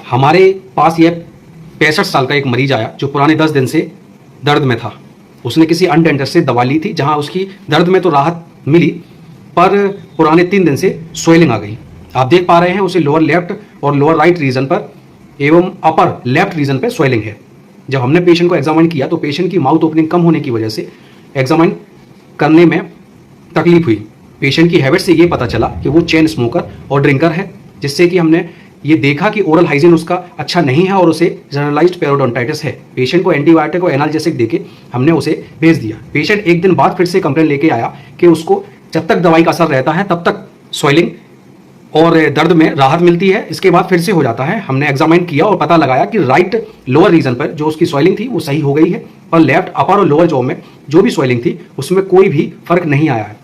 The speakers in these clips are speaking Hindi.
हमारे पास ये 65 साल का एक मरीज आया जो पुराने 10 दिन से दर्द में था। उसने किसी अन डेंटिस्ट से दवा ली थी, जहां उसकी दर्द में तो राहत मिली, पर पुराने 3 दिन से स्वेलिंग आ गई। आप देख पा रहे हैं उसे लोअर लेफ्ट और लोअर राइट रीजन पर एवं अपर लेफ्ट रीजन पर स्वेलिंग है। जब हमने पेशेंट को एग्जामिन किया तो पेशेंट की माउथ ओपनिंग कम होने की वजह से एग्जामिन करने में तकलीफ हुई। पेशेंट की हैबिट से ये पता चला कि वो चेन स्मोकर और ड्रिंकर है, जिससे कि हमने ये देखा कि ओरल हाइजीन उसका अच्छा नहीं है और उसे जनरलाइज्ड पेरोडोंटाइटिस है। पेशेंट को एंटीबायोटिक और एनाल्जेसिक देके हमने उसे भेज दिया। पेशेंट एक दिन बाद फिर से कंप्लेन लेके आया कि उसको जब तक दवाई का असर रहता है तब तक स्वेलिंग और दर्द में राहत मिलती है, इसके बाद फिर से हो जाता है। हमने एग्जामिन किया और पता लगाया कि राइट लोअर रीजन पर जो उसकी स्वेलिंग थी वो सही हो गई है, पर लेफ्ट अपर और लोअर जॉ में जो भी स्वेलिंग थी उसमें कोई भी फर्क नहीं आया है।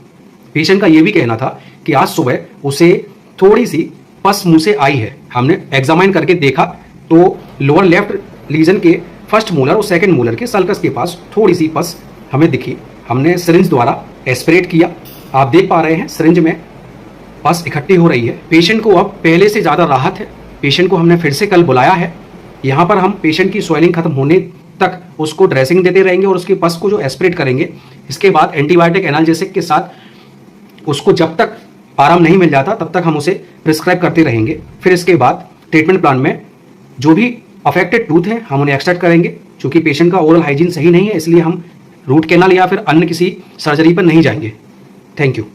पेशेंट का ये भी कहना था कि आज सुबह उसे थोड़ी सी पस मुंह से आई है। हमने एग्जामिन करके देखा तो लोअर लेफ्ट रीजन के फर्स्ट मोलर और सेकंड मोलर के सल्कस के पास थोड़ी सी पस हमें दिखी। हमने सिरिंज द्वारा एस्पिरेट किया। आप देख पा रहे हैं सिरिंज में पस इकट्ठी हो रही है। पेशेंट को अब पहले से ज़्यादा राहत है। पेशेंट को हमने फिर से कल बुलाया है। यहाँ पर हम पेशेंट की स्वेलिंग खत्म होने तक उसको ड्रेसिंग देते रहेंगे और उसके पस को जो एस्पिरेट करेंगे। इसके बाद एंटीबायोटिक एनाल्जेसिक के साथ उसको जब तक आराम नहीं मिल जाता तब तक हम उसे प्रिस्क्राइब करते रहेंगे। फिर इसके बाद ट्रीटमेंट प्लान में जो भी अफेक्टेड टूथ है हम उन्हें एक्सट्रैक्ट करेंगे। चूंकि पेशेंट का ओरल हाइजीन सही नहीं है, इसलिए हम रूट कैनाल या फिर अन्य किसी सर्जरी पर नहीं जाएंगे। Thank you.